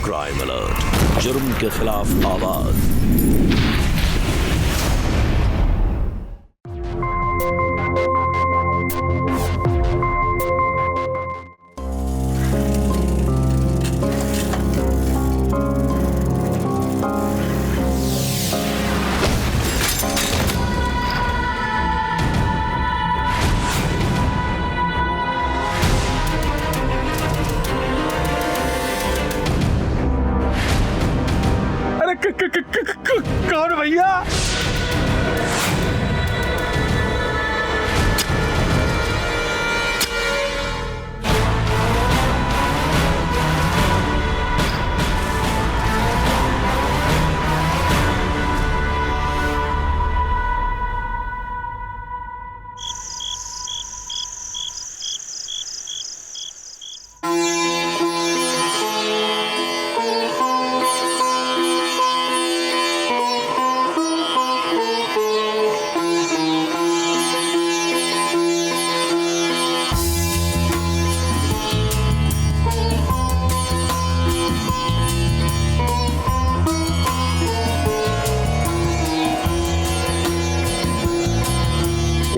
Crime alert, जुर्म के खिलाफ आवाज। कौन भैया?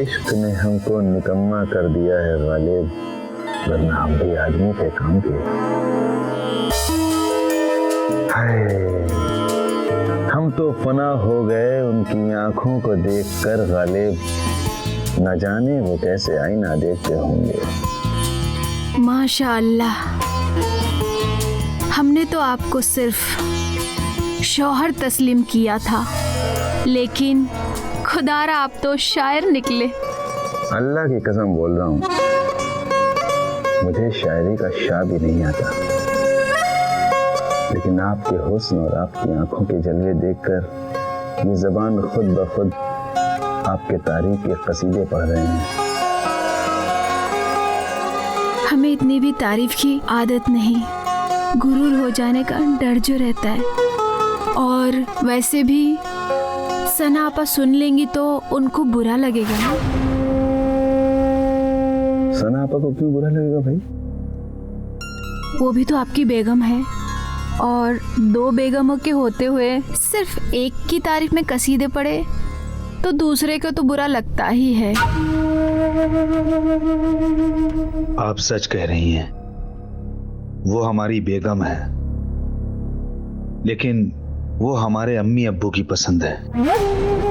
इश्क ने हमको निकम्मा कर दिया है गालिब, वरना हम भी आदमी थे काम के। हाय, हम तो फना हो गए उनकी आंखों को देखकर गालिब, न जाने वो कैसे आईना देखते होंगे। माशाअल्लाह, हमने तो आपको सिर्फ शौहर तस्लीम किया था, लेकिन खुदारा आप तो शायर निकले। अल्लाह की कसम बोल रहा हूँ, मुझे शायरी का शा भी नहीं आता, लेकिन आपके हुस्न और आपकी आंखों के जलवे देखकर ये ज़बान खुद ब खुद आपके तारीफ के कसीदे पढ़ रहे हैं। हमें इतनी भी तारीफ की आदत नहीं, गुरूर हो जाने का डर जो रहता है। और वैसे भी सना आपा सुन लेंगी तो उनको बुरा लगेगा ना। सना आपा को क्यों बुरा लगेगा भाई? वो भी तो आपकी बेगम है, और दो बेगमों के होते हुए सिर्फ एक की तारीफ में कसीदे पड़े तो दूसरे को तो बुरा लगता ही है। आप सच कह रही हैं, वो हमारी बेगम है, लेकिन वो हमारे अम्मी अब्बू की पसंद है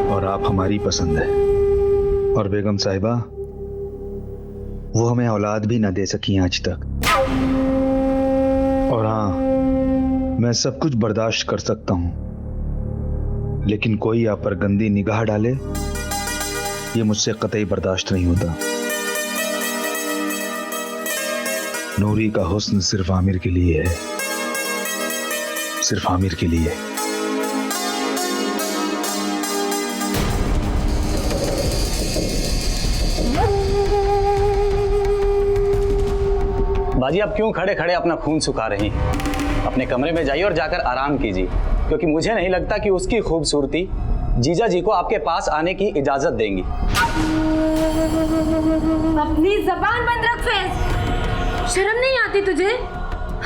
और आप हमारी पसंद है। और बेगम साहिबा, वो हमें औलाद भी ना दे सकी आज तक। और हाँ, मैं सब कुछ बर्दाश्त कर सकता हूं, लेकिन कोई आप पर गंदी निगाह डाले, ये मुझसे कतई बर्दाश्त नहीं होता। नूरी का हुस्न सिर्फ आमिर के लिए है, सिर्फ आमिर के लिए। बाजी, आप क्यों खड़े खड़े अपना खून सुखा रही हैं? अपने कमरे में जाइए और जाकर आराम कीजिए, क्योंकि मुझे नहीं लगता कि उसकी खूबसूरती जीजा जी को आपके पास आने की इजाजत देंगी। अपनी जबान बंद रख फैज, शर्म नहीं आती तुझे?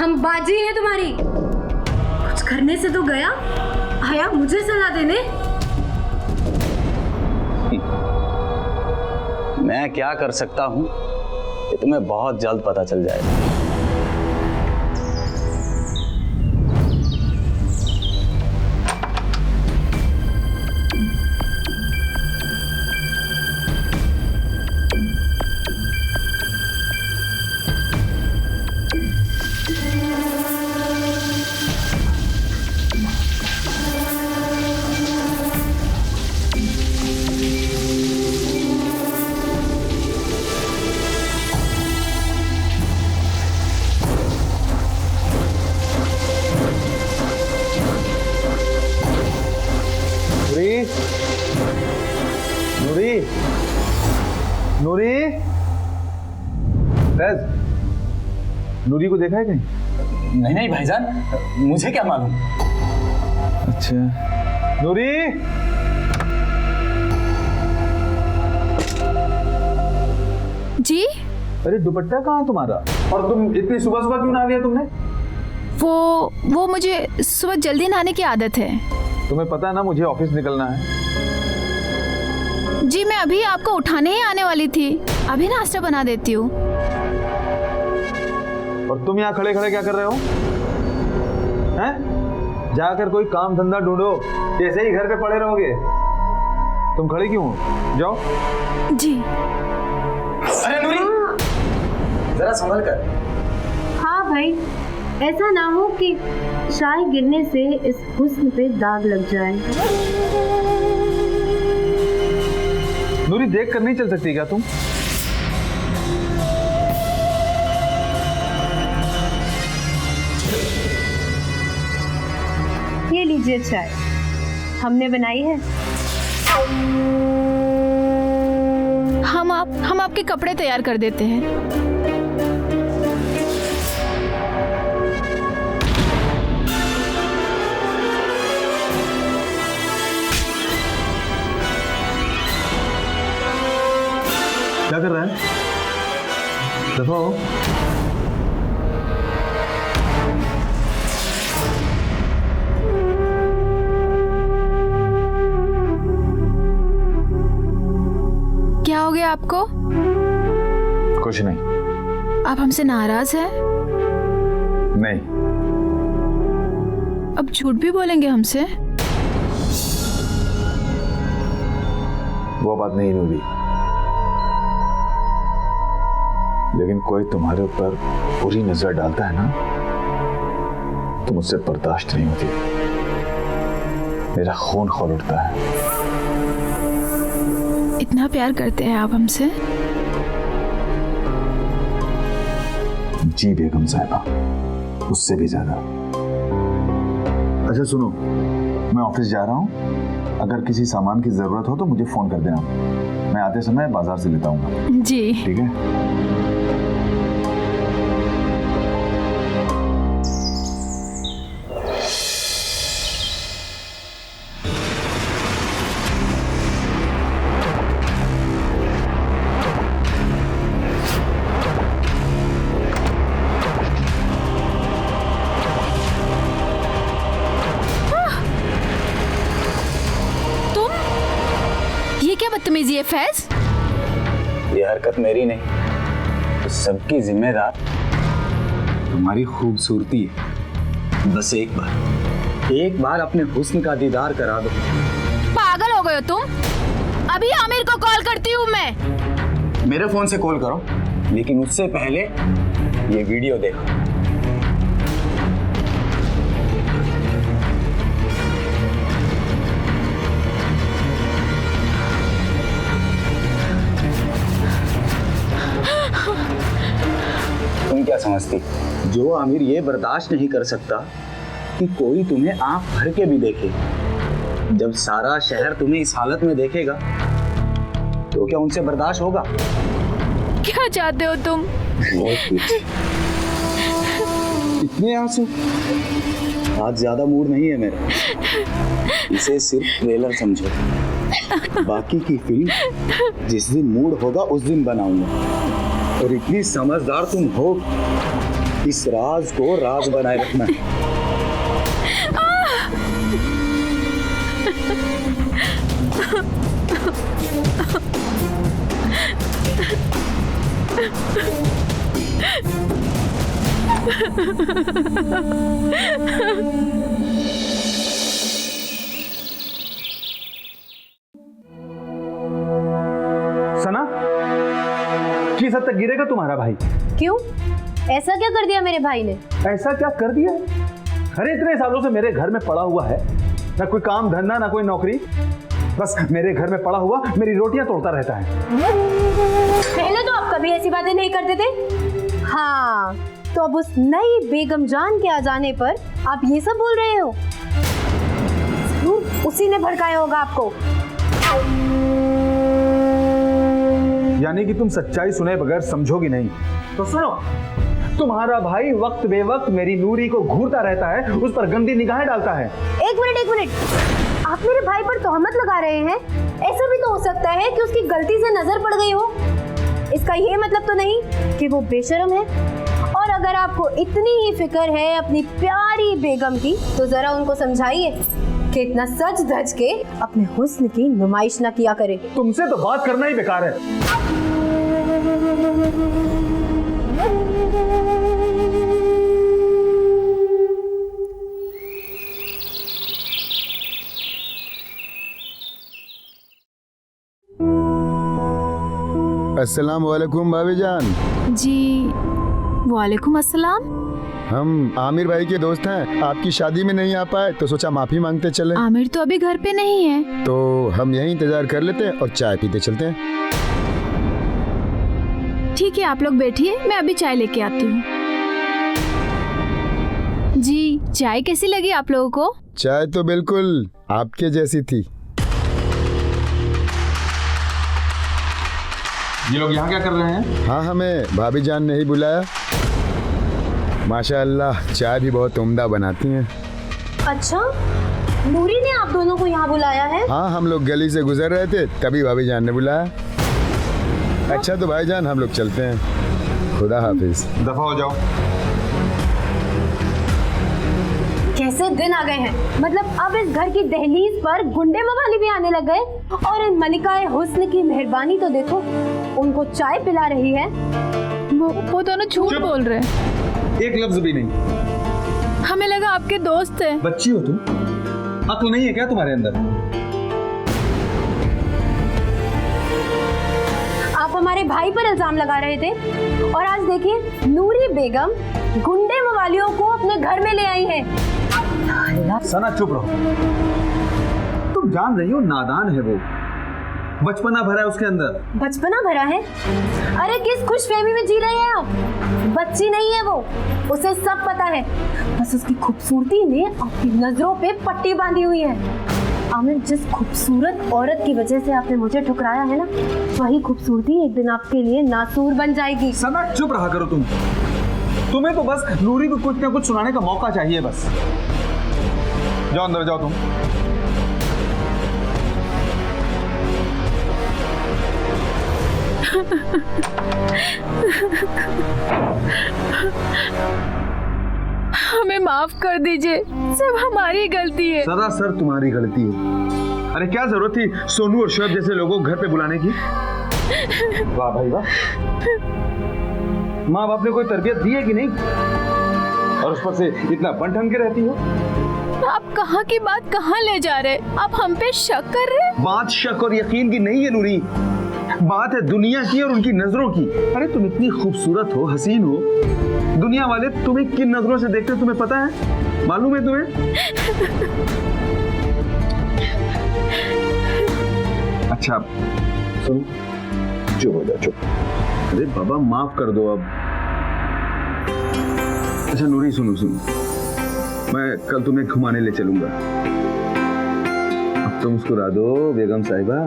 हम बाजी हैं तुम्हारी, कुछ करने से तो गया, आया मुझे सलाह देने। मैं क्या कर सकता हूँ ये तुम्हें बहुत जल्द पता चल जाएगा। नूरी, नूरी, फैज, नूरी को देखा है कहीं? नहीं नहीं भाईजान, मुझे क्या मालूम। अच्छा, नूरी, जी? अरे दुपट्टा कहाँ है तुम्हारा? और तुम इतनी सुबह सुबह क्यों ना लिया तुमने? वो मुझे सुबह जल्दी नहाने की आदत है। तुम्हें पता है ना मुझे ऑफिस निकलना है। जी मैं अभी आपको उठाने ही आने वाली थी, अभी नाश्ता बना देती हूँ। और तुम यहाँ खड़े खड़े क्या कर रहे हो? हैं? जाकर कोई काम धंधा ढूंढो, ऐसे ही घर पे पड़े रहोगे। तुम खड़ी क्यों हो? जाओ। जी। अरे नूरी, जरा संभल कर। हाँ भाई, ऐसा ना हो कि चाय गिरने से इस हुस्न पे दाग लग जाए। नूरी देख कर नहीं चल सकती क्या तुम? ये लीजिए चाय, हमने बनाई है। हम आपके कपड़े तैयार कर देते हैं। क्या कर रहा है? देखो क्या हो गया आपको? कुछ नहीं। आप हमसे नाराज हैं? नहीं। अब झूठ भी बोलेंगे हमसे? वो बात नहीं नूरी, लेकिन कोई तुम्हारे ऊपर बुरी नजर डालता है ना, तो मुझसे बर्दाश्त नहीं होती। मेरा खून खौल उठता है। इतना प्यार करते हैं आप हमसे? जी बेगम साहिबा, उससे भी ज्यादा। अच्छा सुनो, मैं ऑफिस जा रहा हूँ, अगर किसी सामान की जरूरत हो तो मुझे फोन कर देना, मैं आते समय बाजार से लेता हूँ। जी ठीक है। बदतमीजी है फैज। ये हरकत मेरी नहीं, तो सबकी जिम्मेदार तुम्हारी खूबसूरती है। बस एक बार अपने हुस्न का दीदार करा दो। पागल हो गए हो तुम? अभी आमिर को कॉल करती हूँ मैं। मेरे फोन से कॉल करो, लेकिन उससे पहले ये वीडियो देखो। तुम क्या समझती, जो आमिर ये बर्दाश्त नहीं कर सकता कि कोई तुम्हें आंख भर के भी देखे, जब सारा शहर तुम्हें इस हालत में देखेगा तो क्या उनसे बर्दाश्त होगा? क्या चाहते हो तुम? इतने आंसू? आज ज्यादा मूड नहीं है मेरा, इसे सिर्फ ट्रेलर समझो। बाकी की फिल्म जिस दिन मूड होगा उस दिन बनाऊंगा। और इतनी समझदार तुम हो, इस राज को राज बनाए रखना। सना, किस हद तक गिरेगा तुम्हारा भाई? क्यों? ऐसा क्या कर दिया मेरे भाई ने? ऐसा क्या कर दिया? अरे इतने सालों से मेरे घर में पड़ा हुआ है, ना कोई काम धंधा ना कोई नौकरी, बस मेरे घर में पड़ा हुआ मेरी रोटियां तोड़ता रहता है। पहले तो आप कभी ऐसी बातें नहीं करते थे। हाँ, तो अब उस नई बेगम जान के आ जाने पर आप ये सब बोल रहे हो? उसी ने भड़काया होगा आपको। यानी कि तुम सच्चाई सुने बगैर समझोगी नहीं। तो सुनो, तुम्हारा भाई वक्त बेवक्त मेरी नूरी को घूरता रहता है, उस पर गंदी निगाहें डालता है। एक मिनट, आप मेरे भाई पर तोहमत लगा रहे हैं? ऐसा भी तो हो सकता है कि उसकी गलती से नजर पड़ गई हो। इसका ये मतलब तो नहीं कि वो बेशर्म है। और अगर आपको इतनी ही फिक्र है अपनी प्यारी बेगम की तो जरा उनको समझाइए कि इतना सज धज के अपने हुस्न की नुमाइश ना किया करे। तुमसे तो बात करना ही बेकार है। अस्सलाम वालेकुम भाभी जान। जी वालेकुम अस्सलाम। हम आमिर भाई के दोस्त हैं, आपकी शादी में नहीं आ पाए तो सोचा माफी मांगते चले। आमिर तो अभी घर पे नहीं है। तो हम यहीं इंतजार कर लेते हैं और चाय पीते चलते हैं। ठीक है, आप लोग बैठिए, मैं अभी चाय लेके आती हूँ। जी चाय कैसी लगी आप लोगों को? चाय तो बिल्कुल आपके जैसी थी। ये लोग यहाँ क्या कर रहे हैं? हाँ, हमें भाभी जान ने ही बुलाया। माशाअल्लाह चाय भी बहुत उम्दा बनाती हैं। अच्छा, नूरी ने आप दोनों को यहाँ बुलाया है? हाँ, हम लोग गली से गुजर रहे थे तभी भाभी जान ने बुलाया। अच्छा तो भाईजान हम लोग चलते हैं, खुदा हाफिज। दफा हो जाओ। कैसे दिन आ गए हैं, मतलब अब इस घर की दहलीज पर गुंडे मवाली भी आने लग गए। और इन मलिकाए हुस्न की मेहरबानी तो देखो, उनको चाय पिला रही है। वो दोनों झूठ बोल रहे हैं। एक लफ्ज भी नहीं। हमें लगा आपके दोस्त हैं। बच्ची हो तुम, अक्ल नहीं है क्या तुम्हारे अंदर? आप हमारे भाई पर इल्जाम लगा रहे थे और आज देखिए नूरी बेगम गुंडे मवालियों को अपने घर में ले आई है। सना चुप रहो, तुम जान रही हो नादान है वो, बचपना भरा है उसके अंदर। बचपना भरा है? अरे किस खुशफहमी में जी रहे हैं आप? बच्ची नहीं है वो, उसे सब पता है। बस उसकी खूबसूरती ने आपकी नजरों पे पट्टी बांधी हुई है। आमिर, जिस खूबसूरत औरत की वजह से आपने मुझे ठुकराया है ना, वही खूबसूरती एक दिन आपके लिए नासूर बन जाएगी। सना चुप रहा करो तुम, तुम्हें तो बस नूरी को कुछ ना कुछ सुनाने का मौका चाहिए बस। जाओ अंदर जाओ तुम। हमें माफ कर दीजिए, सब हमारी गलती है। सरासर तुम्हारी गलती है। अरे क्या जरूरत थी सोनू और शोएब जैसे लोगों को घर पे बुलाने की? वाह भाई वाह, माँ बाप ने कोई तरबियत दी है कि नहीं? और उस पर से इतना बन के रहती हो। आप कहाँ की बात कहाँ ले जा रहे? आप हम पे शक कर रहे? बात शक और यकीन की नहीं है नूरी, बात है दुनिया की और उनकी नजरों की। अरे तुम इतनी खूबसूरत हो, हसीन हो, दुनिया वाले तुम्हें किन नजरों से देखते हैं तुम्हें पता है? मालूम है तुम्हें? अच्छा सुनो, चुप हो जाओ, चुप। अरे बाबा माफ कर दो अब। अच्छा नूरी सुनो सुनो, मैं कल तुम्हें घुमाने ले चलूंगा। अब तो मुस्कुरा दो बेगम साहिबा।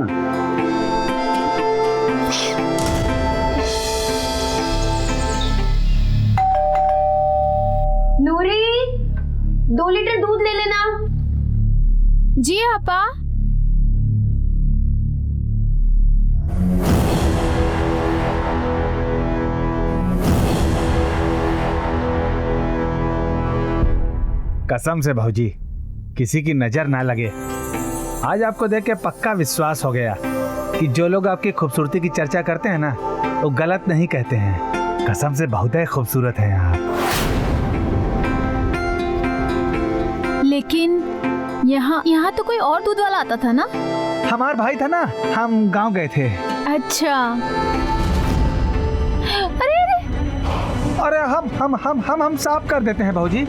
नूरी, 2 लीटर दूध ले लेना। जी आपा। कसम से भौजी, किसी की नजर ना लगे। आज आपको देख के पक्का विश्वास हो गया कि जो लोग आपकी खूबसूरती की चर्चा करते हैं ना, वो गलत नहीं कहते हैं। कसम से बहुत ही खूबसूरत हैं आप। लेकिन यहाँ तो कोई और दूध वाला आता था ना? हमारा भाई था ना, हम गांव गए थे। अच्छा। अरे अरे अरे हम साफ कर देते हैं भौजी।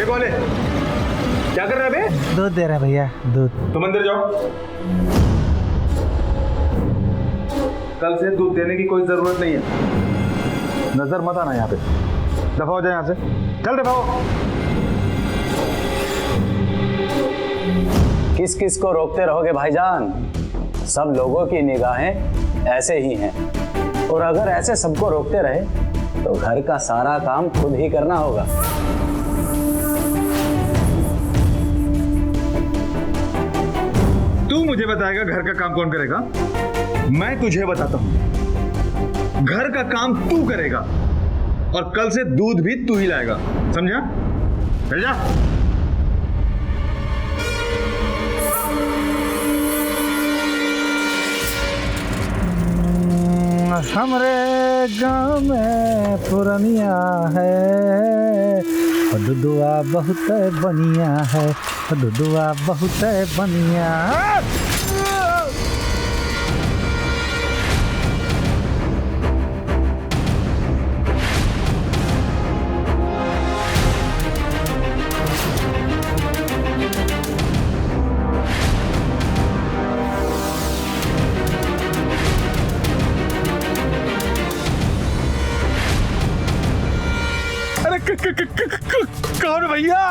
बोले क्या कर रहे हैं बे? दूध दे रहा है भैया, दूध। तुम अंदर जाओ, कल से दूध देने की कोई जरूरत नहीं है। नजर मत आना यहाँ पे, दफा हो जाए यहाँ से, चल दफा हो। किस किस को रोकते रहोगे भाईजान? सब लोगों की निगाहें ऐसे ही हैं, और अगर ऐसे सबको रोकते रहे तो घर का सारा काम खुद ही करना होगा। तू मुझे बताएगा घर का काम कौन करेगा? मैं तुझे बताता हूँ। घर का काम तू करेगा और कल से दूध भी तू ही लाएगा, समझा? चल जा। हमरे गांव में पुरनिया है, दुदुआ बहुत बनिया है, दुदुआ बहुत बनिया। कौन भैया?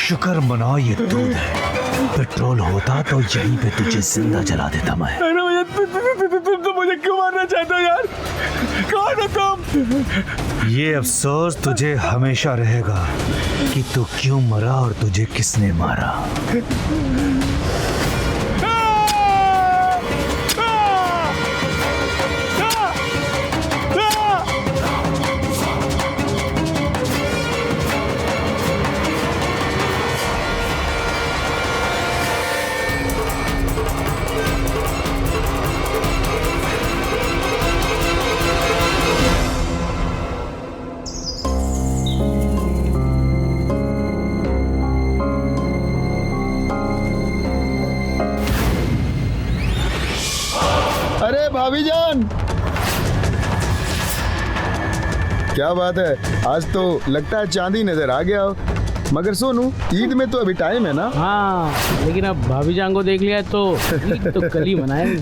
शुक्र मनाओ ये दूध है, पेट्रोल होता तो यहीं पे तुझे जिंदा जला देता मैं। अरे भैया तुम तो मुझे क्यों मारना चाहते हो यार? कौन हो तुम? ये अफसोस तुझे हमेशा रहेगा कि तू क्यों मरा और तुझे किसने मारा। अरे भाभी जान, क्या बात है, आज तो लगता है चांदी नजर आ गया हो। मगर सोनू, ईद में तो अभी टाइम है ना? हाँ, लेकिन अब भाभी जान को देख लिया तो ईद तो कल ही मनाएंगे।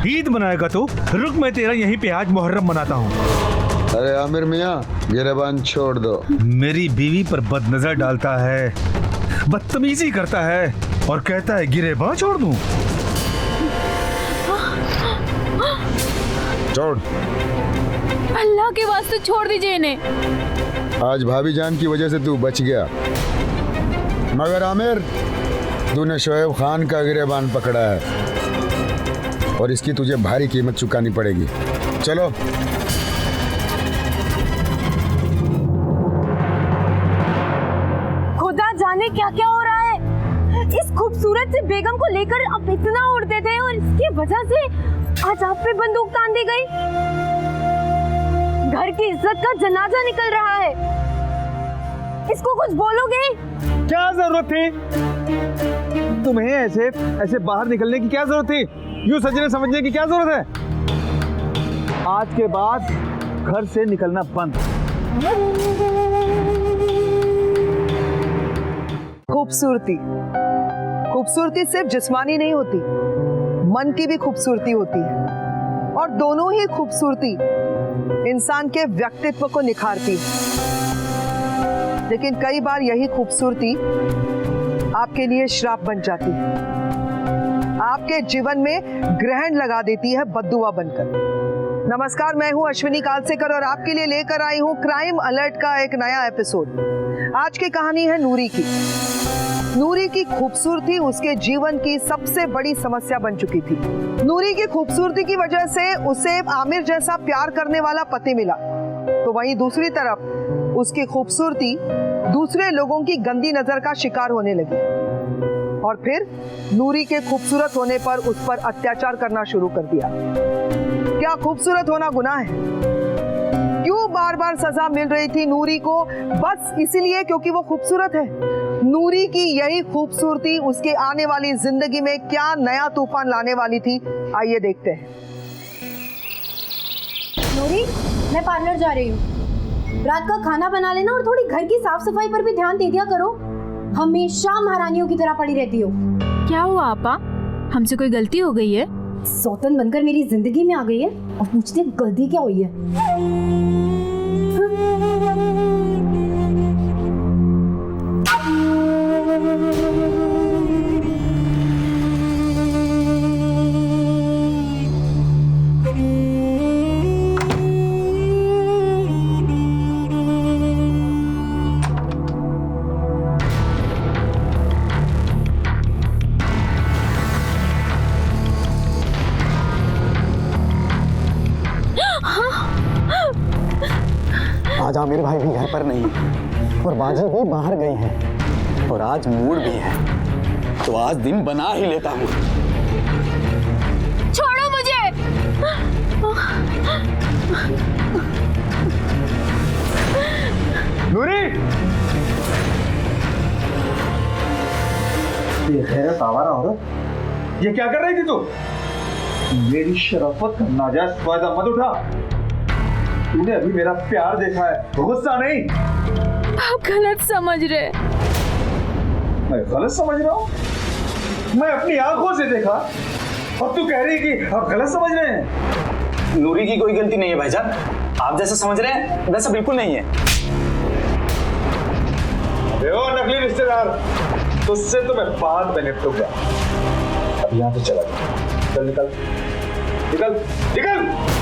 ईद मनाएगा तो रुक, मैं तेरा यहीं पे आज मुहर्रम मनाता हूँ। अरे आमिर मियाँ, गिरबान छोड़ दो। मेरी बीवी पर बदनजर डालता है, बदतमीजी करता है और कहता है गिरेबान छोड़ दूं। छोड़, अल्लाह के वास्ते छोड़ दीजिए इन्हें। आज भाभी जान की वजह से तू बच गया, मगर आमिर तूने शोएब खान का गिरेबान पकड़ा है और इसकी तुझे भारी कीमत चुकानी पड़ेगी। चलो। खुदा जाने क्या क्या हो रहा है। इस खूबसूरत सी बेगम को लेकर आप इतना उड़ते थे और इसकी वजह से आज आप पे बंदूक तान दी गई। घर की इज्जत का जनाजा निकल रहा है, इसको कुछ बोलोगे? क्या जरूरत थी तुम्हें ऐसे बाहर निकलने की? क्या जरूरत थी यूं सजने समझने की? क्या जरूरत है? आज के बाद घर से निकलना बंद। खूबसूरती सिर्फ जिस्मानी नहीं होती, मन की भी खूबसूरती होती है, और दोनों ही खूबसूरती इंसान के व्यक्तित्व को निखारती है। लेकिन कई बार यही खूबसूरती आपके लिए श्राप बन जाती है, आपके जीवन में ग्रहण लगा देती है बद्दुआ बनकर। नमस्कार, मैं हूं अश्विनी कालसेकर और आपके लिए लेकर आई हूं क्राइम अलर्ट का एक नया एपिसोड। आज की कहानी है नूरी की। नूरी की खूबसूरती उसके जीवन की सबसे बड़ी समस्या बन चुकी थी। नूरी की खूबसूरती की वजह से उसे आमिर जैसा प्यार करने वाला पति मिला, तो वहीं दूसरी तरफ उसकी खूबसूरती दूसरे लोगों की गंदी नजर का शिकार होने लगी। और फिर नूरी के खूबसूरत होने पर उस पर अत्याचार करना शुरू कर दिया। क्या खूबसूरत होना गुनाह है? क्यों बार बार सजा मिल रही थी नूरी को? बस इसीलिए क्योंकि वो खूबसूरत है। नूरी की यही खूबसूरती उसके आने वाली जिंदगी में क्या नया तूफान लाने वाली थी, आइए देखते हैं। नूरी, मैं पार्लर जा रही हूँ। रात का खाना बना लेना और थोड़ी घर की साफ सफाई पर भी ध्यान दे दिया करो। हमेशा महारानियों की तरह पड़ी रहती हो। क्या हुआ आपा? हमसे कोई गलती हो गई है? सौतन बनकर मेरी जिंदगी में आ गई है और पूछती है गलती क्या हुई है। आज आमिर भाई भी घर पर नहीं है और बाजी भी बाहर गई हैं और आज मूड भी है, तो आज दिन बना ही लेता हूँ। छोड़ो मुझे। नूरी, ये खैरत आवारा औरत, ये क्या कर रही थी तू? मेरी शराफत का नाजायज फायदा मत उठा। तूने अभी मेरा प्यार देखा है, गुस्सा नहीं। आप गलत समझ रहे। मैं गलत समझ रहा हूँ? मैं अपनी आंखों से देखा और तू कह रही कि आप गलत समझ रहे हैं। नूरी की कोई गलती नहीं है भाईजान, आप जैसा समझ रहे हैं वैसा बिल्कुल नहीं है। देखो नकली रिश्तेदार, तुझसे तो मैं बाद में निपटूंगा। अब यहाँ से चला जा। चल निकल निकल निकल।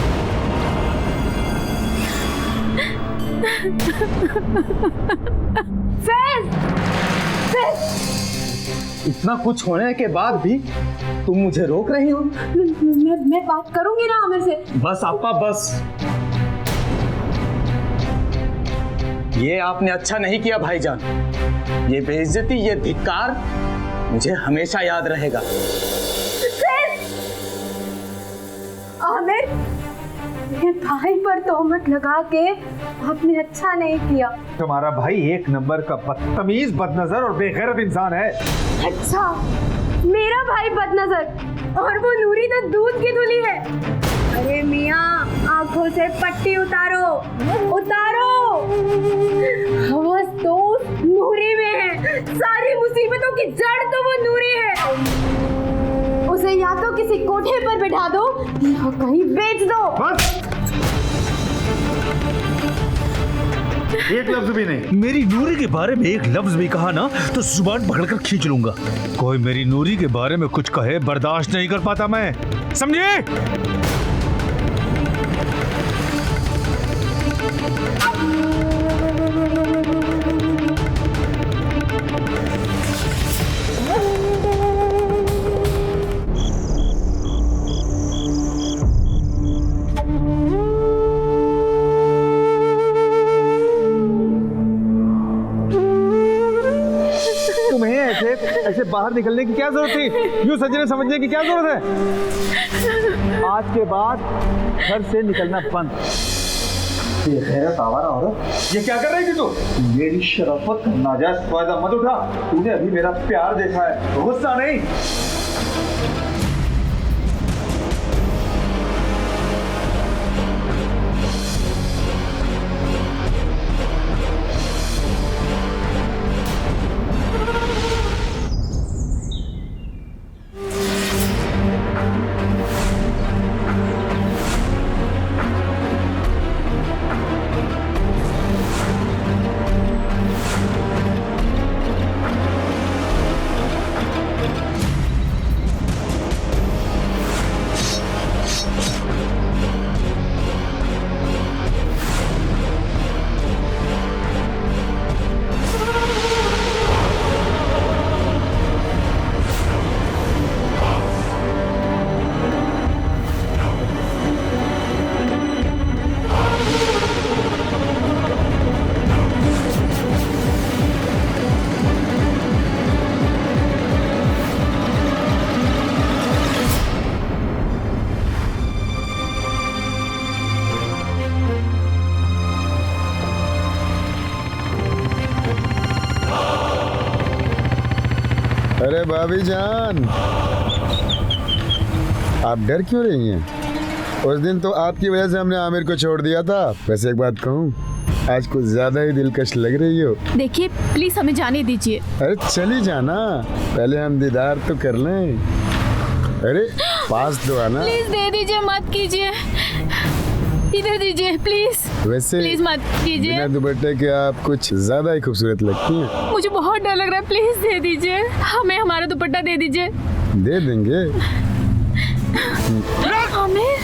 इतना कुछ होने के बाद भी तुम मुझे रोक रही हो? मैं बात करूंगी ना आमिर से। बस आपा बस। ये आपने अच्छा नहीं किया भाईजान। ये बेइज्जती, ये धिक्कार मुझे हमेशा याद रहेगा। आमिर, मेरे भाई पर तोहमत लगा के आपने अच्छा नहीं किया। तुम्हारा भाई एक नंबर का बदतमीज, बदनजर और बेगैरत इंसान है। अच्छा, मेरा भाई बदनजर और वो नूरी तो दूध की धुली है। अरे मियाँ, आंखों से पट्टी उतारो उतारो। हवस तो नूरी में है। सारी मुसीबतों की जड़ तो वो नूरी है। उसे या तो किसी कोठे पर बिठा दो या कहीं बेच दो। बस, एक लफ्ज भी नहीं। मेरी नूरी के बारे में एक लफ्ज भी कहा ना तो जुबान पकड़कर खींच लूंगा। कोई मेरी नूरी के बारे में कुछ कहे बर्दाश्त नहीं कर पाता मैं, समझे? ऐसे बाहर निकलने की क्या जरूरत थी? यूं सजने समझने की क्या जरूरत है? आज के बाद घर से निकलना बंद। ये खैरत आवारा औरत, ये क्या कर रही थी तू? मेरी शराफत का नाजायज फायदा मत उठा। तूने अभी मेरा प्यार देखा है, गुस्सा नहीं। अरे भाभी जान, आप डर क्यों रही हैं? उस दिन तो आपकी वजह से हमने आमिर को छोड़ दिया था। वैसे एक बात कहूँ, आज कुछ ज्यादा ही दिलकश लग रही हो। देखिए प्लीज हमें जाने दीजिए। अरे चली जाना, पहले हम दीदार तो कर लें। अरे पास तो आना। प्लीज दे दीजिए, मत कीजिए, इधर दीजिए प्लीज। वैसे प्लीज मत कीजिए। बिना दुपट्टे के आप कुछ ज्यादा ही खूबसूरत लगती हैं। मुझे बहुत डर लग रहा है, प्लीज दे दीजिए, हमें हमारा दुपट्टा दे दीजिए। दे देंगे। आमिर,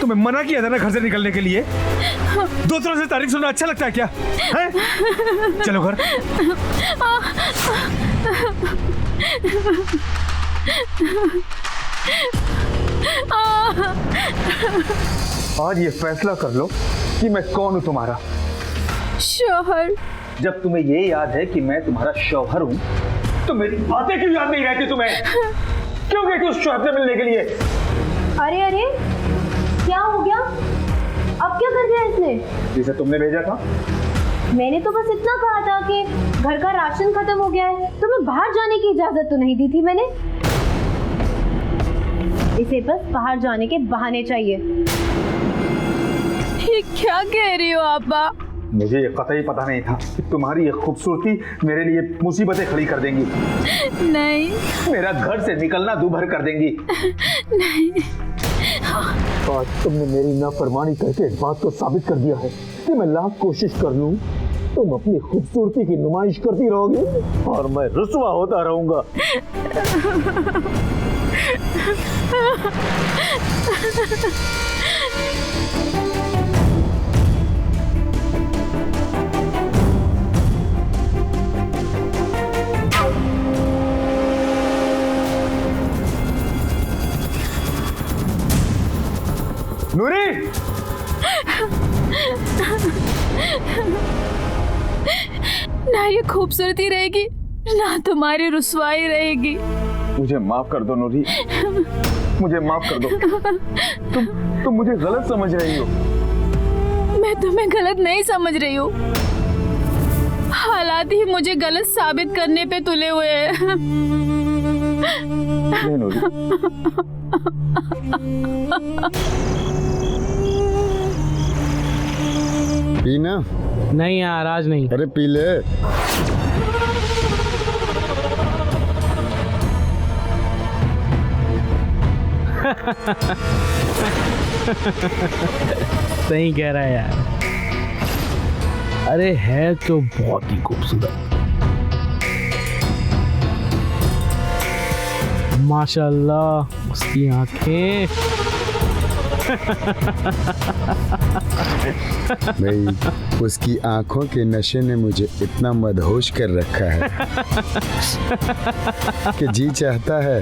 तुम्हें मना किया था ना घर से निकलने के लिए। दूसरों से तारीफ सुनना अच्छा लगता है क्या? है? चलो घर। आज ये फैसला कर लो कि मैं कौन हूँ तुम्हारा। शौहर। जब तुम्हें ये याद है कि मैं तुम्हारा शौहर हूँ, तो मेरी बातें क्यों याद नहीं रहती तुम्हें? क्यों गई थी उस शौहर से मिलने के लिए? अरे अरे, क्या हो गया? अब क्या कर दिया इसने? जिसे तुमने भेजा था। मैंने तो बस इतना कहा था कि घर का राशन खत्म हो गया है, तुम्हें बाहर जाने की इजाजत तो नहीं दी थी मैंने। इसे बस बाहर जाने के बहाने चाहिए। ये क्या कह रही हो आपा? मुझे ये कतई पता नहीं था कि तुम्हारी ये खूबसूरती मेरे लिए मुसीबतें खड़ी कर देंगी। नहीं, मेरा घर से निकलना दूभर कर देंगी। नहीं। आज तुमने मेरी नाफरमानी करके इस बात को साबित कर दिया है कि मैं लाख कोशिश कर लूं, तुम अपनी खूबसूरती की नुमाइश करती रहोगी और मैं रुस्वा होता रहूंगा। नूरी! ना ये खूबसूरती रहेगी, ना तुम्हारी रुसवाई रहेगी। मुझे माफ कर दो नूरी, मुझे माफ कर दो। तुम मुझे गलत समझ रही हो। मैं तुम्हें गलत नहीं समझ रही हूँ, हालात ही मुझे गलत साबित करने पे तुले हुए हैं। नहीं नूरी। पीना? नहीं यार, आज नहीं। अरे पी ले। सही कह रहा है यार। अरे है तो बहुत ही खूबसूरत, माशाल्लाह। उसकी आंखें भाई, उसकी आंखों के नशे ने मुझे इतना मदहोश कर रखा है कि जी चाहता है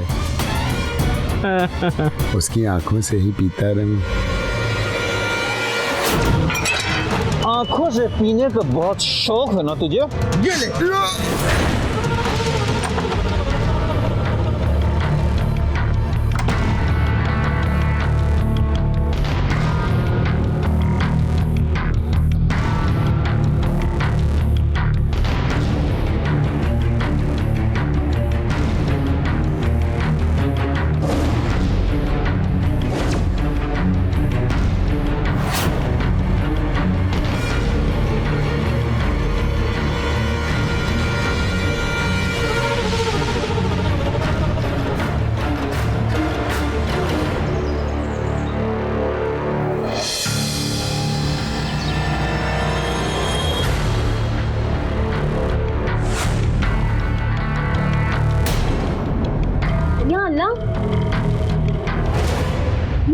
उसकी आंखों से ही पीता रहूं। आंखों से पीने का बहुत शौक है ना तुझे? ये ले।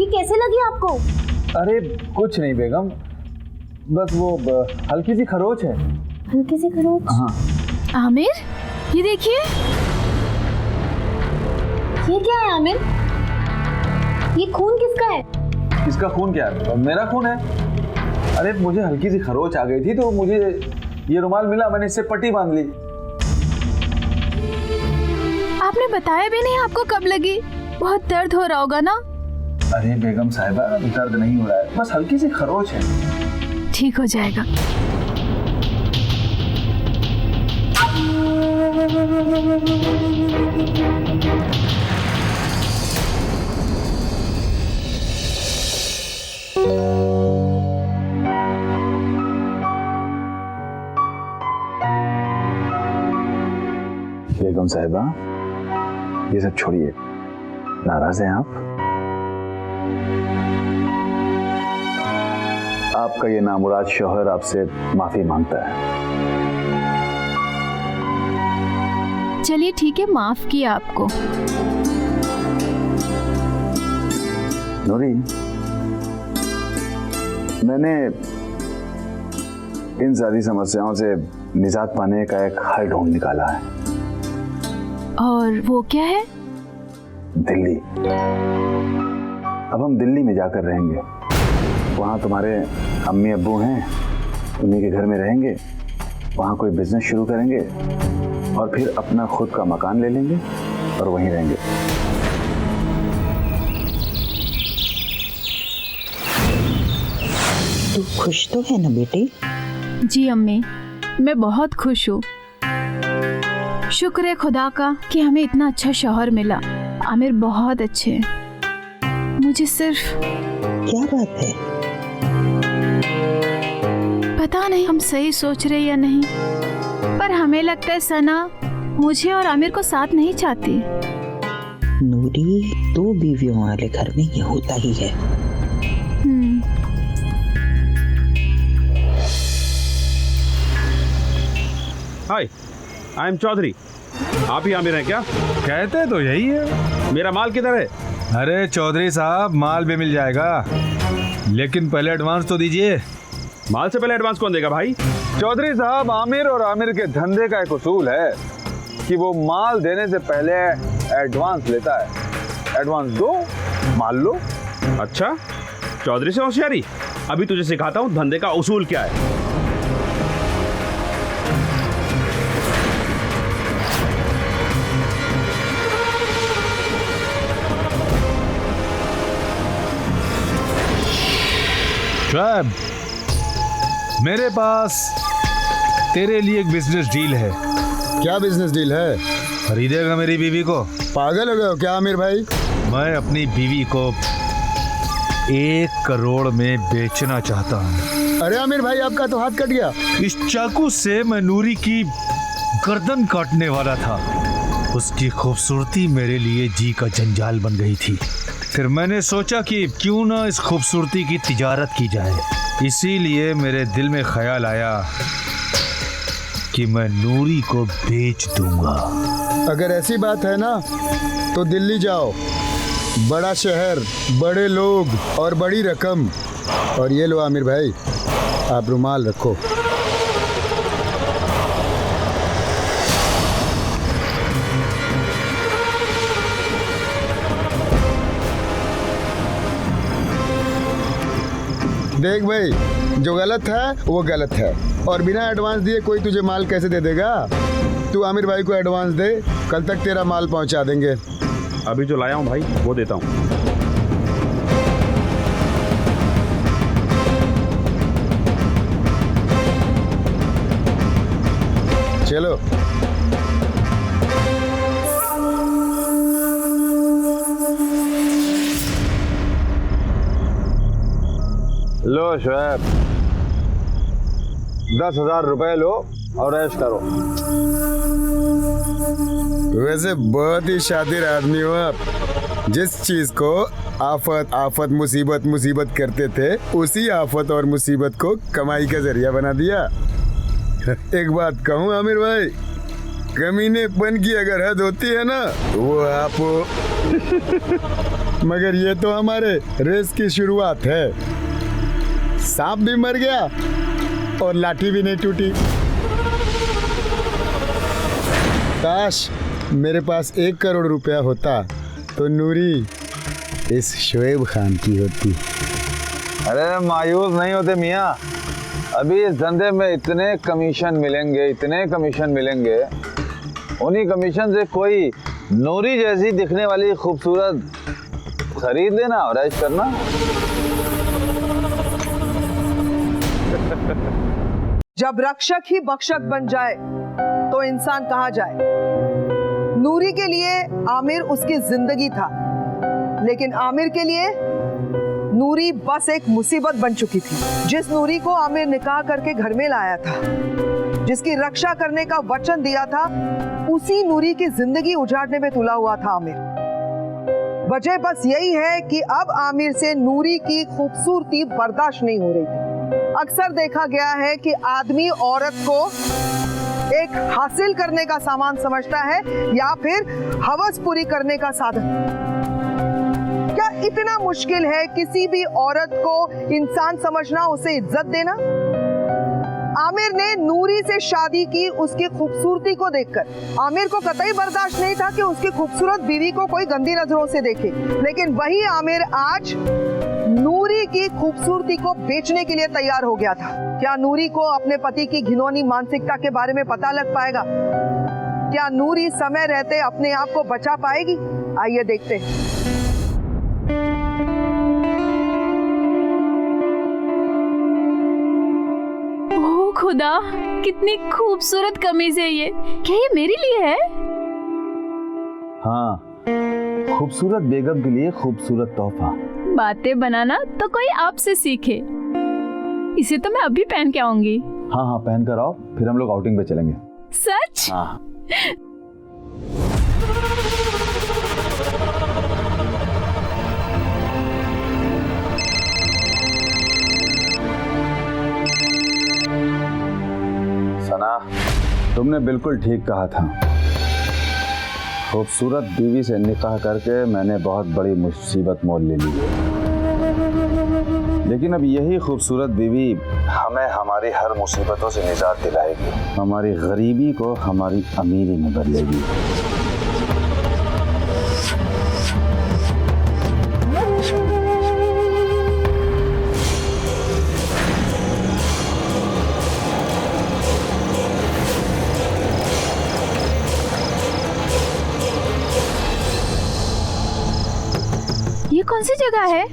कैसे लगी आपको? अरे कुछ नहीं बेगम, बस वो हल्की सी खरोच है। हल्की सी खरोच? हाँ। आमिर, ये देखिए। ये क्या है आमिर? ये खून किसका है? किसका खून? क्या है? मेरा खून है। अरे मुझे हल्की सी खरोच आ गई थी तो मुझे ये रुमाल मिला, मैंने इससे पट्टी बांध ली। आपने बताया भी नहीं आपको कब लगी? बहुत दर्द हो रहा होगा ना? अरे बेगम साहिबा, दर्द नहीं हो रहा है, बस हल्की सी खरोच है। ठीक हो जाएगा। बेगम साहिबा, ये सब छोड़िए, नाराज हैं आप? आपका ये नामुराद शौहर आपसे माफी मांगता है। चलिए ठीक है, माफ किया आपको। नूरी, मैंने इन सारी समस्याओं से निजात पाने का एक हल ढूंढ निकाला है। और वो क्या है? दिल्ली। अब हम दिल्ली में जाकर रहेंगे। वहाँ तुम्हारे अम्मी अब्बू हैं, उन्हीं के घर में रहेंगे। वहाँ कोई बिजनेस शुरू करेंगे और फिर अपना खुद का मकान ले लेंगे और वहीं रहेंगे। तू खुश तो है ना बेटी? जी अम्मी, मैं बहुत खुश हूँ। शुक्र है खुदा का कि हमें इतना अच्छा शौहर मिला। आमिर बहुत अच्छे हैं। मुझे सिर्फ क्या बात है? पता नहीं हम सही सोच रहे या नहीं, पर हमें लगता है सना मुझे और आमिर को साथ नहीं चाहती। नूरी, दो बीवियों वाले घर में ये होता ही है। हाय, आई एम चौधरी। आप ही आमिर हैं क्या? कहते तो यही है। मेरा माल किधर है? अरे चौधरी साहब, माल भी मिल जाएगा, लेकिन पहले एडवांस तो दीजिए। माल से पहले एडवांस कौन देगा भाई? चौधरी साहब, आमिर और आमिर के धंधे का एक उसूल है कि वो माल देने से पहले एडवांस लेता है। एडवांस दो, माल लो। अच्छा, चौधरी से होशियारी। अभी तुझे सिखाता हूँ धंधे का उसूल क्या है। शोएब, मेरे पास तेरे लिए एक बिजनेस डील है। क्या बिजनेस डील है? खरीदेगा मेरी बीवी को? पागल हो गए हो क्या आमिर भाई? मैं अपनी बीवी को 1 करोड़ में बेचना चाहता हूँ। अरे आमिर भाई, आपका तो हाथ कट गया। इस चाकू से मैं नूरी की गर्दन काटने वाला था। उसकी खूबसूरती मेरे लिए जी का जंजाल बन गई थी। फिर मैंने सोचा कि क्यों ना इस खूबसूरती की तिजारत की जाए। इसीलिए मेरे दिल में ख्याल आया कि मैं नूरी को बेच दूंगा। अगर ऐसी बात है ना तो दिल्ली जाओ। बड़ा शहर, बड़े लोग और बड़ी रकम। और ये लो आमिर भाई, आप रुमाल रखो। देख भाई, जो गलत है वो गलत है, और बिना एडवांस दिए कोई तुझे माल कैसे दे देगा? तू आमिर भाई को एडवांस दे, कल तक तेरा माल पहुंचा देंगे। अभी जो लाया हूँ भाई वो देता हूँ। चलो। लो शोएब, 10,000 रुपए लो और ऐश करो। वैसे बहुत ही शातिर आदमी हो आप। जिस चीज को आफत आफत मुसीबत मुसीबत करते थे, उसी आफत और मुसीबत को कमाई का जरिया बना दिया। एक बात कहूँ आमिर भाई, कमीनेपन की अगर हद होती है ना तो वो आप हो। मगर ये तो हमारे रेस की शुरुआत है। सांप भी मर गया और लाठी भी नहीं टूटी। काश मेरे पास 1 करोड़ रुपया होता तो नूरी इस शोएब खान की होती। अरे मायूस नहीं होते मियाँ, अभी इस धंधे में इतने कमीशन मिलेंगे, इतने कमीशन मिलेंगे। उन्हीं कमीशन से कोई नूरी जैसी दिखने वाली खूबसूरत खरीद लेना और ऐश करना। जब रक्षक ही भक्षक बन जाए तो इंसान कहाँ जाए। नूरी के लिए आमिर उसकी जिंदगी था, लेकिन आमिर के लिए नूरी बस एक मुसीबत बन चुकी थी। जिस नूरी को आमिर निकाह करके घर में लाया था, जिसकी रक्षा करने का वचन दिया था, उसी नूरी की जिंदगी उजाड़ने में तुला हुआ था आमिर। वजह बस यही है कि अब आमिर से नूरी की खूबसूरती बर्दाश्त नहीं हो रही थी। अक्सर देखा गया है कि आदमी औरत को एक हासिल करने का सामान समझता है या फिर हवस पूरी करने का साधन। क्या इतना मुश्किल है किसी भी औरत को इंसान समझना, उसे इज्जत देना? आमिर ने नूरी से शादी की उसकी खूबसूरती को देखकर। आमिर को कतई बर्दाश्त नहीं था कि उसकी खूबसूरत बीवी को कोई गंदी नजरों से देखे, लेकिन वही आमिर आज नूरी की खूबसूरती को बेचने के लिए तैयार हो गया था। क्या नूरी को अपने पति की घिनौनी मानसिकता के बारे में पता लग पाएगा? क्या नूरी समय रहते अपने आप को बचा पाएगी? आइए देखते हैं। ओह खुदा, कितनी खूबसूरत कमीज है ये। क्या ये मेरे लिए है? हाँ, खूबसूरत बेगम के लिए खूबसूरत तोहफा। बातें बनाना तो कोई आपसे सीखे। इसे तो मैं अभी पहन के आऊंगी। हाँ हाँ, पहन कर आओ, फिर हम लोग आउटिंग पे चलेंगे। सच? हाँ। सना, तुमने बिल्कुल ठीक कहा था। खूबसूरत बीवी से निकाह करके मैंने बहुत बड़ी मुसीबत मोल ले ली, लेकिन अब यही खूबसूरत बीवी हमें हमारी हर मुसीबतों से निजात दिलाएगी, हमारी गरीबी को हमारी अमीरी में बदलेगी। ये कौन सी जगह है?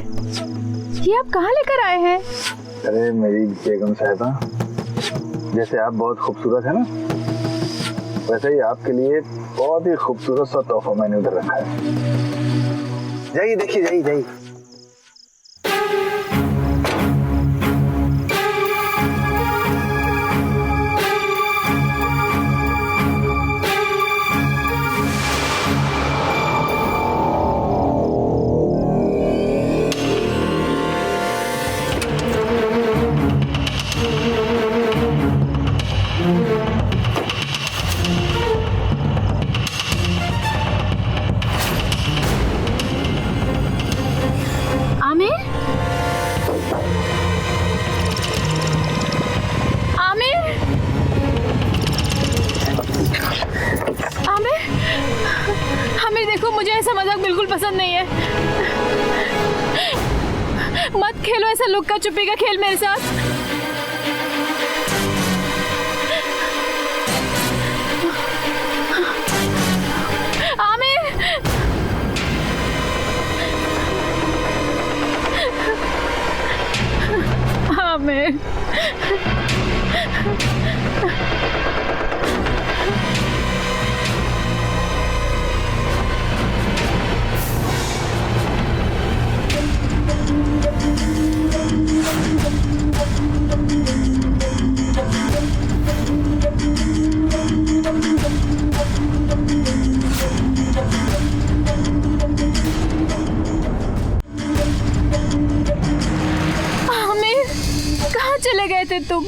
ये आप कहाँ लेकर आए हैं? अरे मेरी बेगम साहिबा, जैसे आप बहुत खूबसूरत है ना, वैसे ही आपके लिए बहुत ही खूबसूरत सा तोहफा मैंने उधर रखा है। जाइए देखिए, जाइए जाइए। पसंद नहीं है। मत खेलो ऐसा लुक्का छुपी का खेल मेरे साथ। आमिर, आमिर, चले गए थे तुम?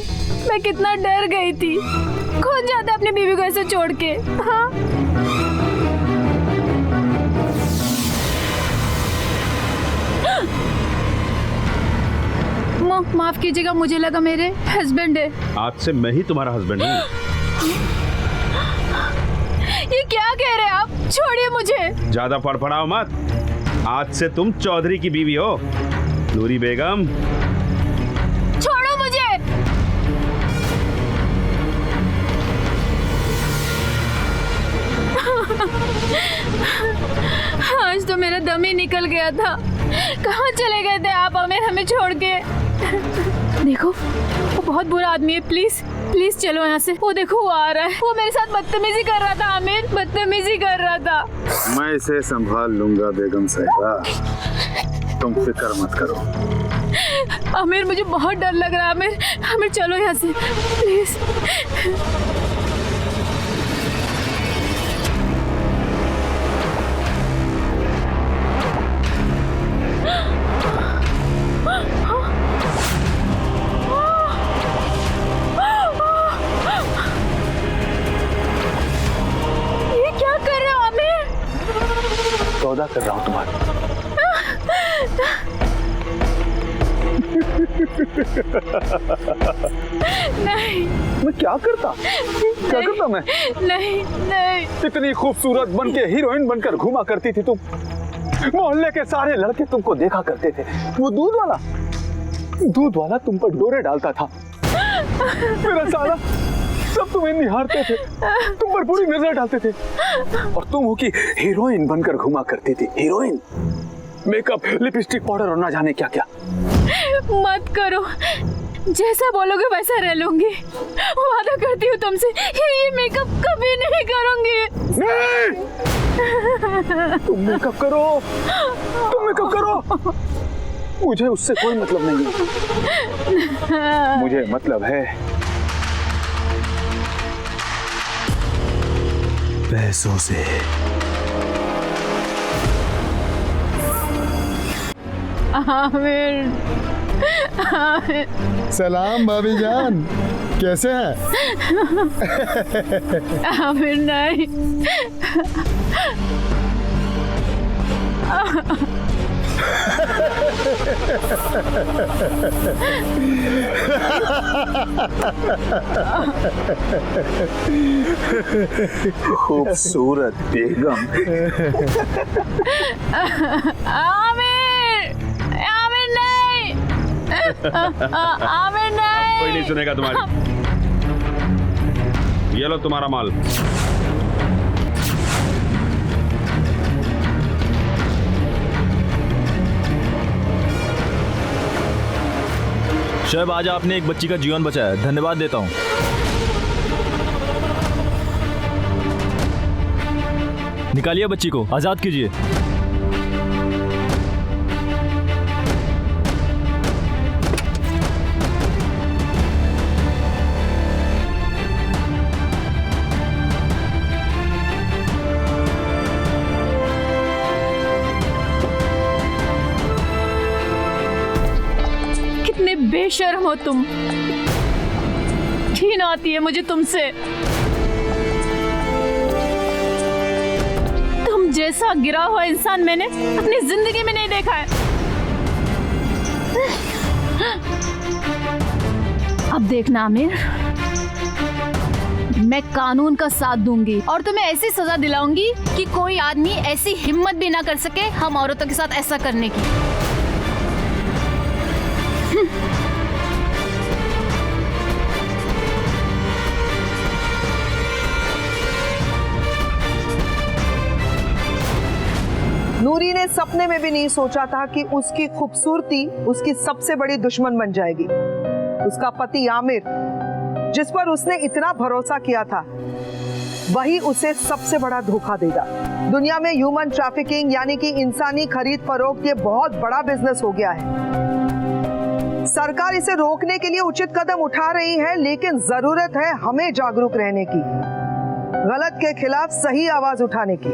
मैं कितना डर गई थी। कौन जाता अपनी बीवी को ऐसे छोड़ के? हाँ? माफ कीजिएगा, मुझे लगा मेरे हस्बैंड है। आज से मैं ही तुम्हारा हस्बैंड हूँ। ये क्या कह रहे हैं आप? छोड़िए मुझे। ज्यादा फड़फड़ाओ मत। आज से तुम चौधरी की बीवी हो, नूरी बेगम। छोड़ो मुझे। आज तो मेरा दम ही निकल गया था। कहाँ चले गए थे आप हमें छोड़ के? देखो वो बहुत बुरा आदमी है, प्लीज प्लीज चलो यहाँ से। वो देखो वो आ रहा है, वो मेरे साथ बदतमीजी कर रहा था आमिर, बदतमीजी कर रहा था। मैं इसे संभाल लूंगा बेगम साहिबा, तुम फिक्र मत करो। आमिर मुझे बहुत डर लग रहा है आमिर, आमिर चलो यहाँ से प्लीज। ये क्या कर रहे हो आमिर? सौदा कर रहा हूँ तुम्हारा। नहीं मैं क्या करता मैं? नहीं नहीं, इतनी खूबसूरत बन के हीरोइन बनकर घूमा करती थी तुम, मोहल्ले के सारे लड़के तुमको देखा करते थे। वो दूध वाला तुम पर डोरे डालता था, मेरा साला सब तुम्हें निहारते थे, तुम पर बुरी नजर डालते थे, और तुम हो कि हीरोइन बनकर घूमा करती थी। हीरोइन, मेकअप, लिपस्टिक, पाउडर और ना जाने क्या क्या। मत करो, जैसा बोलोगे वैसा रह लूंगी, वादा करती हूँ तुमसे, ये मेकअप कभी नहीं करूंगी। नहीं! तुम मेकअप करो, मुझे उससे कोई मतलब नहीं है। मुझे मतलब है पैसों से। आमिर, सलाम भाभी जान, कैसे हैं? आमिर नहीं। खूबसूरत बेगम। आमिर, आमिर नहीं, आमिर नहीं। कोई नहीं सुनेगा तुम्हारी। ये लो तुम्हारा माल। शोएब, आज आपने एक बच्ची का जीवन बचाया, धन्यवाद देता हूँ। निकालिए बच्ची को, आजाद कीजिए। कितने बेशर्म हो तुम, घिन आती है मुझे तुमसे। तुम जैसा गिरा हुआ इंसान मैंने अपनी जिंदगी में नहीं देखा है। अब देखना आमिर, मैं कानून का साथ दूंगी और तुम्हें ऐसी सजा दिलाऊंगी कि कोई आदमी ऐसी हिम्मत भी ना कर सके हम औरतों के साथ ऐसा करने की। नूरी ने सपने में भी नहीं सोचा था कि उसकी खूबसूरती उसकी सबसे बड़ी दुश्मन बन जाएगी। उसका पति आमिर, जिस पर उसने इतना भरोसा किया था, वही उसे सबसे बड़ा धोखा देगा। दुनिया में ह्यूमन ट्रैफिकिंग यानी कि इंसानी खरीद फरोख्त ये बहुत बड़ा बिजनेस हो गया है। सरकार इसे रोकने के लिए उचित कदम उठा रही है, लेकिन जरूरत है हमें जागरूक रहने की, गलत के खिलाफ सही आवाज उठाने की।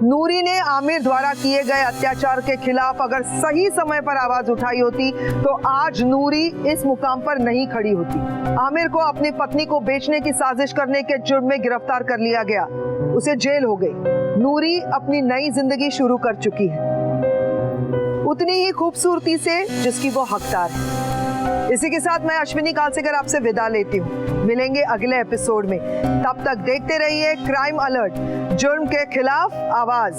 नूरी ने आमिर द्वारा किए गए अत्याचार के खिलाफ अगर सही समय पर आवाज उठाई होती तो आज नूरी इस मुकाम पर नहीं खड़ी होती। आमिर को अपनी पत्नी को बेचने की साजिश करने के जुर्म में गिरफ्तार कर लिया गया, उसे जेल हो गई। नूरी अपनी नई जिंदगी शुरू कर चुकी है, उतनी ही खूबसूरती से जिसकी वो हकदार है। इसी के साथ मैं अश्विनी कालसेकर आपसे विदा लेती हूँ। मिलेंगे अगले एपिसोड में, तब तक देखते रहिए क्राइम अलर्ट, जुर्म के खिलाफ आवाज।